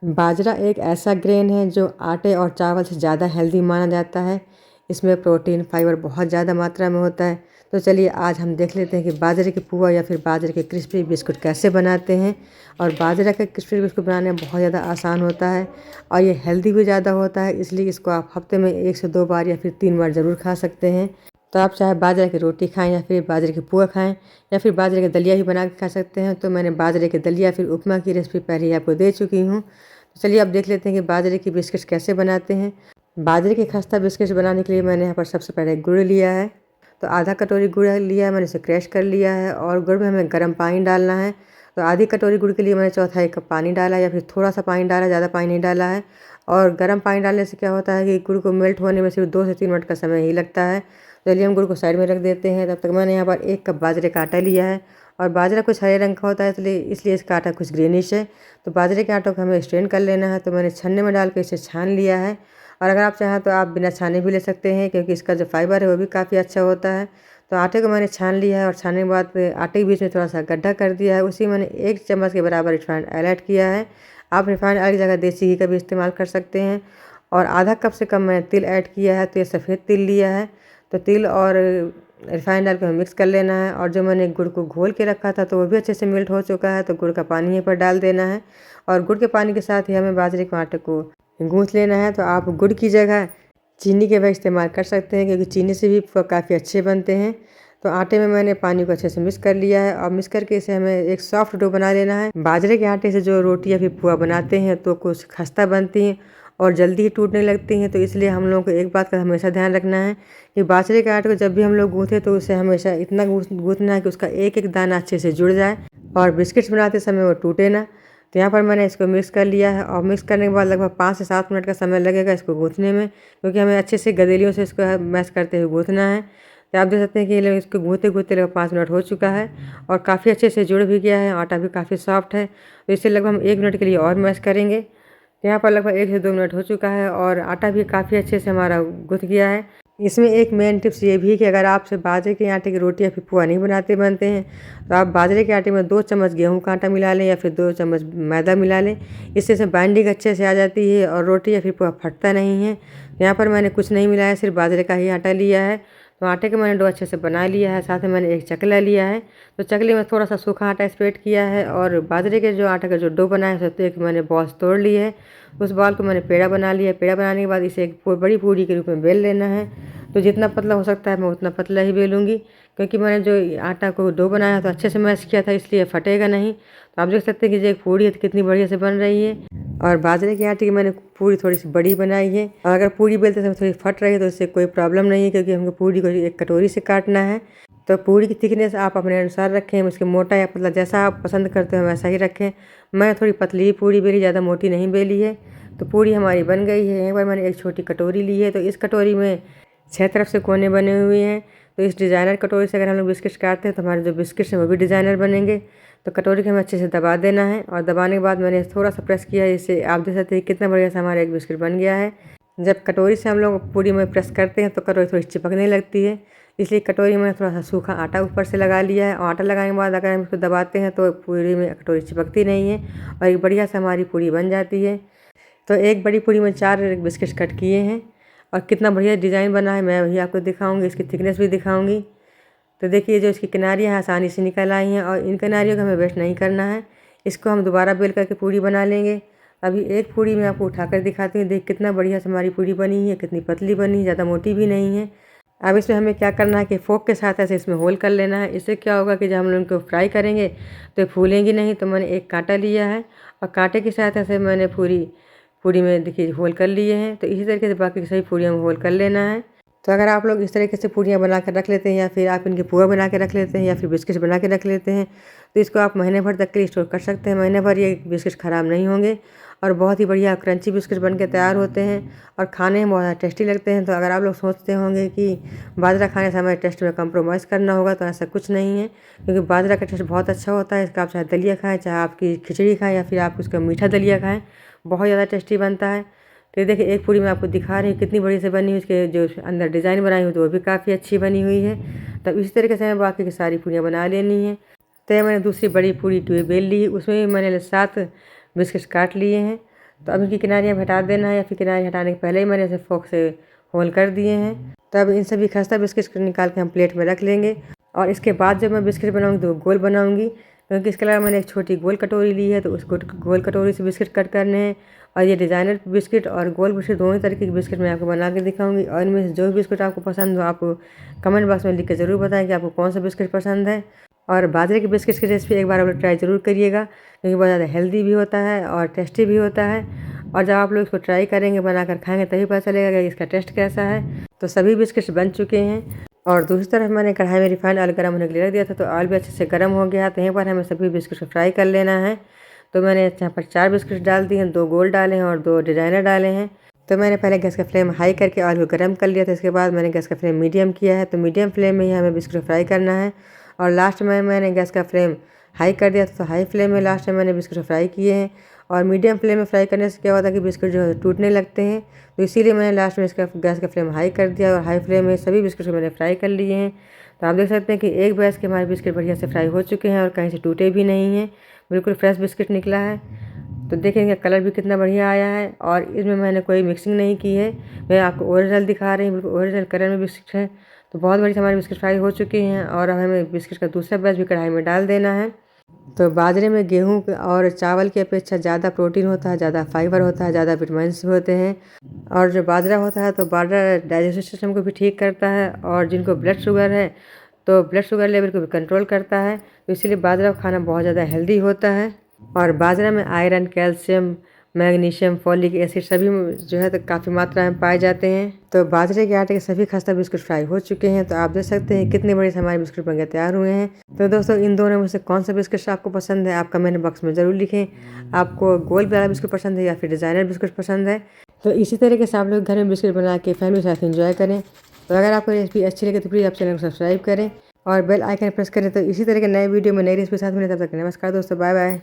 बाजरा एक ऐसा ग्रेन है जो आटे और चावल से ज़्यादा हेल्दी माना जाता है। इसमें प्रोटीन, फाइबर बहुत ज़्यादा मात्रा में होता है। तो चलिए आज हम देख लेते हैं कि बाजरे की पुआ या फिर बाजरे के क्रिस्पी बिस्कुट कैसे बनाते हैं। और बाजरा के क्रिस्पी बिस्कुट बनाने में बहुत ज़्यादा आसान होता है और ये हेल्दी भी ज़्यादा होता है, इसलिए इसको आप हफ्ते में 1 से 2 बार या फिर 3 बार ज़रूर खा सकते हैं। तो आप चाहे बाजरे की रोटी खाएँ या फिर बाजरे की पुआ खाएँ या फिर बाजरे के दलिया भी बना के खा सकते हैं। तो मैंने बाजरे के दलिया फिर उपमा की रेसिपी पहले ही आपको दे चुकी हूँ। तो चलिए अब देख लेते हैं कि बाजरे की बिस्किट्स कैसे बनाते हैं। बाजरे के खस्ता बिस्किट्स बनाने के लिए मैंने यहाँ पर सबसे पहले गुड़ लिया है। तो आधा कटोरी गुड़ लिया है, मैंने इसे क्रैश कर लिया है और गुड़ में हमें गर्म पानी डालना है। तो आधी कटोरी गुड़ के लिए मैंने चौथाई कप पानी डाला या फिर थोड़ा सा पानी डाला, ज़्यादा पानी नहीं डाला है। और गर्म पानी डालने से क्या होता है कि गुड़ को मेल्ट होने में सिर्फ 2 से 3 मिनट का समय ही लगता है। तो चलिए हम गुड़ को साइड में रख देते हैं। तब तक मैंने यहाँ पर 1 कप बाजरे का आटा लिया है और बाजरा कुछ हरे रंग का होता है, इसलिए इसका आटा कुछ ग्रीनिश है। तो बाजरे के आटे को हमें स्ट्रेन कर लेना है। तो मैंने छन्ने में डाल के इसे छान लिया है। और अगर आप चाहें तो आप बिना छाने भी ले सकते हैं, क्योंकि इसका जो फाइबर है वो भी काफ़ी अच्छा होता है। तो आटे को मैंने छान लिया है और छानने के बाद आटे के बीच में थोड़ा सा गड्ढा कर दिया है। उसी मैंने 1 चम्मच के बराबर रिफाइंड ऑयल ऐड किया है। आप रिफाइंड ऑयल की जगह देसी घी का भी इस्तेमाल कर सकते हैं। और आधा कप से कम मैंने तिल ऐड किया है। तो ये सफ़ेद तिल लिया है। तो तिल और रिफाइंड ऑयल को मिक्स कर लेना है। और जो मैंने गुड़ को घोल के रखा था तो वो भी अच्छे से मेल्ट हो चुका है। तो गुड़ का पानी यहीं पर डाल देना है और गुड़ के पानी के साथ ही हमें बाजरे के आटे को गूँथ लेना है। तो आप गुड़ की जगह चीनी के भी इस्तेमाल कर सकते हैं, क्योंकि चीनी से भी काफ़ी अच्छे बनते हैं। तो आटे में मैंने पानी को अच्छे से मिक्स कर लिया है और मिक्स करके इसे हमें एक सॉफ्ट डो बना लेना है। बाजरे के आटे से जो रोटी या फिर पुआ बनाते हैं तो कुछ खस्ता बनती हैं और जल्दी ही टूटने लगती हैं। तो इसलिए हम लोगों को एक बात का हमेशा ध्यान रखना है कि बाजरे के आटे को जब भी हम लोग गूँथें तो उसे हमेशा इतना गूँथना है कि उसका एक एक दाना अच्छे से जुड़ जाए और बिस्किट्स बनाते समय वो टूटे ना। तो यहाँ पर मैंने इसको मिक्स कर लिया है और मिक्स करने के बाद लगभग 5 से 7 मिनट का समय लगेगा इसको गूँथने में, क्योंकि हमें अच्छे से गदेलियों से इसको मैश करते हुए गूँथना है। तो आप देख सकते हैं कि इसको गूँथते गूँथते लगभग 5 मिनट हो चुका है और काफ़ी अच्छे से जुड़ भी गया है। आटा भी काफ़ी सॉफ्ट है। तो इसे लगभग हम 1 मिनट के लिए और मैश करेंगे। तो यहाँ पर लगभग 1 से 2 मिनट हो चुका है और आटा भी काफ़ी अच्छे से हमारा गूँथ गया है। इसमें एक मेन टिप्स ये भी है कि अगर आपसे बाजरे के आटे की रोटी या फिर पुआ नहीं बनते हैं तो आप बाजरे के आटे में 2 चम्मच गेहूं का आटा मिला लें या फिर 2 चम्मच मैदा मिला लें। इससे बाइंडिंग अच्छे से आ जाती है और रोटी या फिर पुआ फटता नहीं है। यहाँ पर मैंने कुछ नहीं मिलाया, सिर्फ बाजरे का ही आटा लिया है। तो आटे के मैंने डो अच्छे से बना लिया है। साथ में मैंने एक चकला लिया है। तो चकले में थोड़ा सा सूखा आटा स्प्रेड किया है और बाजरे के जो आटे का जो डो बनाया है तो एक मैंने बॉल्स तोड़ ली है। उस बॉल को मैंने पेड़ा बना लिया। पेड़ा बनाने के बाद इसे एक बड़ी पूरी के रूप में बेल लेना है। तो जितना पतला हो सकता है मैं उतना पतला ही बेलूँगी, क्योंकि मैंने जो आटा को डो बनाया तो अच्छे से मैश किया था, इसलिए फटेगा नहीं। तो आप देख सकते हैं कि जो एक पूरी है तो कितनी बढ़िया से बन रही है। और बाजरे के आटे की मैंने पूरी थोड़ी सी बड़ी बनाई है और अगर पूरी बेलते समय थोड़ी फट रही है तो इससे कोई प्रॉब्लम नहीं है, क्योंकि हमको पूरी को एक कटोरी से काटना है। तो पूरी की थिकनेस आप अपने अनुसार रखें, उसके मोटा या पतला जैसा आप पसंद करते हो वैसा ही रखें। मैं थोड़ी पतली पूरी बेली, ज़्यादा मोटी नहीं बेली है। तो पूरी हमारी बन गई है। एक बार मैंने एक छोटी कटोरी ली है। तो इस कटोरी में 6 तरफ से कोने बने हुए हैं। तो इस डिज़ाइनर कटोरी से अगर हम लोग बिस्किट्स काटते हैं तो हमारे जो बिस्किट्स हैं वो भी डिज़ाइनर बनेंगे। तो कटोरी को हमें अच्छे से दबा देना है और दबाने के बाद मैंने थोड़ा सा प्रेस किया है। इससे आप देख सकते हैं कितना बढ़िया से हमारा एक बिस्किट बन गया है। जब कटोरी से हम लोग पूरी में प्रेस करते हैं तो कटोरी थोड़ी चिपकने लगती है, इसलिए कटोरी में थोड़ा सा सूखा आटा ऊपर से लगा लिया है। और आटा लगाने के बाद अगर हम इसको दबाते हैं तो पूरी में कटोरी चिपकती नहीं है और एक बढ़िया से हमारी पूरी बन जाती है। तो एक बड़ी पूरी में 4 बिस्किट्स कट किए हैं और कितना बढ़िया डिज़ाइन बना है मैं वही आपको दिखाऊंगी, इसकी थिकनेस भी दिखाऊंगी। तो देखिए जो इसकी किनारियाँ हैं आसानी से निकल आई हैं और इन किनारियों को हमें वेस्ट नहीं करना है। इसको हम दोबारा बेल करके पूरी बना लेंगे। अभी एक पूरी मैं आपको उठाकर दिखाती हूँ। देख कितना बढ़िया से हमारी पूरी बनी है, कितनी पतली बनी है, ज़्यादा मोटी भी नहीं है। अब इसमें हमें क्या करना है कि फोक के साथ ऐसे इसमें होल कर लेना है। इससे क्या होगा कि जब हम लोग इनको फ्राई करेंगे तो ये फूलेंगी नहीं। तो मैंने एक कांटा लिया है और कांटे के साथ ऐसे मैंने पूरी में देखिए होल कर लिए हैं। तो इसी तरीके से बाकी की सभी पूरियों में होल कर लेना है। तो अगर आप लोग इस तरीके से पूरियाँ बना कर रख लेते हैं या फिर आप इनकी पुआ बना के रख लेते हैं या फिर बिस्किट्स बना के रख लेते हैं तो इसको आप महीने भर तक के लिए स्टोर कर सकते हैं। महीने भर ये बिस्किट्स ख़राब नहीं होंगे और बहुत ही बढ़िया क्रंची बिस्किट्स बन के तैयार होते हैं और खाने में बहुत टेस्टी लगते हैं। तो अगर आप लोग सोचते होंगे कि बाजरा खाने से हमें टेस्ट में कंप्रोमाइज़ करना होगा, तो ऐसा कुछ नहीं है, क्योंकि बाजरा का टेस्ट बहुत अच्छा होता है। इसका आप चाहे दलिया खाएँ, चाहे आपकी खिचड़ी खाएँ या फिर आप उसका मीठा दलिया खाएँ, बहुत ज़्यादा टेस्टी बनता है। तो ये देखिए एक पूरी मैं आपको दिखा रही हूँ कितनी बड़ी से बनी हुई, उसके जो अंदर डिज़ाइन बनाई हुई तो वो भी काफ़ी अच्छी बनी हुई है। तब इसी तरीके से हमें बाकी की सारी पूरियाँ बना लेनी है। तो मैंने दूसरी बड़ी पूरी बेल ली, उसमें भी मैंने 7 बिस्किट्स काट लिए हैं। तो अब इनकी किनारियाँ हटा देना है, या फिर किनारे हटाने के पहले ही मैंने इसे फोक से होल कर दिए हैं। तो अब इन सभी खस्ता बिस्किट को निकाल के हम प्लेट में रख लेंगे। और इसके बाद जब मैं बिस्किट बनाऊँगी तो गोल बनाऊँगी, क्योंकि इसके अलावा मैंने एक छोटी गोल कटोरी ली है, तो उस गोल कटोरी से बिस्किट कट करने हैं। और ये डिज़ाइनर बिस्किट और गोल बिस्किट दोनों तरीके के बिस्किट मैं आपको बना के दिखाऊंगी। और इनमें से जो भी बिस्किट आपको पसंद हो आप कमेंट बॉक्स में लिख के ज़रूर बताएं कि आपको कौन सा बिस्किट पसंद है। और बाजरे के बिस्किट की रेसिपी एक बार आप लोग ट्राई ज़रूर करिएगा, क्योंकि बहुत ज़्यादा हेल्दी भी होता है और टेस्टी भी होता है। और जब आप लोग इसको ट्राई करेंगे, बनाकर खाएंगे, तभी पता चलेगा कि इसका टेस्ट कैसा है। तो सभी बिस्किट्स बन चुके हैं। और दूसरी तरफ मैंने कढ़ाई में रिफाइंड ऑयल गर्म होने के लिए रख दिया था, तो ऑयल भी अच्छे से गर्म हो गया। तो यहाँ पर हमें सभी बिस्किट को फ्राई कर लेना है। तो मैंने यहाँ पर 4 बिस्किट डाल दिए हैं, 2 गोल डाले हैं और 2 डिज़ाइनर डाले हैं। तो मैंने पहले गैस का फ्लेम हाई करके ऑयल को गर्म कर लिया था। इसके बाद मैंने गैस का फ्लेम मीडियम किया है। तो मीडियम फ्लेम में ही हमें बिस्किट फ्राई करना है। और लास्ट में मैंने गैस का फ्लेम हाई कर दिया था, तो हाई फ्लेम में लास्ट में मैंने बिस्किट फ्राई किए हैं। और मीडियम फ्लेम में फ्राई करने से क्या होता है कि बिस्किट जो है टूटने लगते हैं। तो इसीलिए मैंने लास्ट में इसका गैस का फ्लेम हाई कर दिया और हाई फ्लेम में सभी बिस्किट को मैंने फ्राई कर लिए हैं। तो आप देख सकते हैं कि एक बैच के हमारे बिस्किट बढ़िया से फ्राई हो चुके हैं और कहीं से टूटे भी नहीं हैं, बिल्कुल फ्रेश बिस्किट निकला है। तो देखें इनका कलर भी कितना बढ़िया आया है और इसमें मैंने कोई मिक्सिंग नहीं की है, मैं आपको ओरिजिनल दिखा रही हूँ, बिल्कुल ओरिजिनल कलर में बिस्किट है। तो बहुत बढ़िया हमारे बिस्किट फ्राई हो चुके हैं और अब हमें बिस्किट का दूसरा बैच भी कढ़ाई में डाल देना है। तो बाजरे में गेहूं और चावल की अपेक्षा ज़्यादा प्रोटीन होता है, ज़्यादा फाइबर होता है, ज़्यादा विटामिन्स होते हैं। और जो बाजरा होता है तो बाजरा डाइजेस्टिव सिस्टम को भी ठीक करता है, और जिनको ब्लड शुगर है तो ब्लड शुगर लेवल को भी कंट्रोल करता है। तो इसीलिए बाजरा खाना बहुत ज़्यादा हेल्दी होता है। और बाजरा में iron, calcium, magnesium, folic acid सभी जो है तो काफ़ी मात्रा में पाए जाते हैं। तो बाजरे के आटे के सभी खस्ता बिस्कुट फ्राई हो चुके हैं। तो आप देख सकते हैं कितने बड़े से हमारे बिस्कुट बनकर तैयार हुए हैं। तो दोस्तों इन दोनों में से कौन सा बिस्कुट आपको पसंद है आप कमेंट बॉक्स में ज़रूर लिखें। आपको गोल वाला बिस्कुट पसंद है या फिर डिज़ाइनर बिस्कुट पसंद है। तो इसी तरीके से आप लोग घर में बिस्कुट बना के फैमिली के साथ एंजॉय करें। तो अगर आपको रेसिपी अच्छी लगे तो प्लीज़ आप चैनल को सब्सक्राइब करें और बेल आइकन प्रेस करें। तो इसी तरह के नए वीडियो में नई रेसिपी के साथ मिले, तब तक नमस्कार दोस्तों, बाय बाय।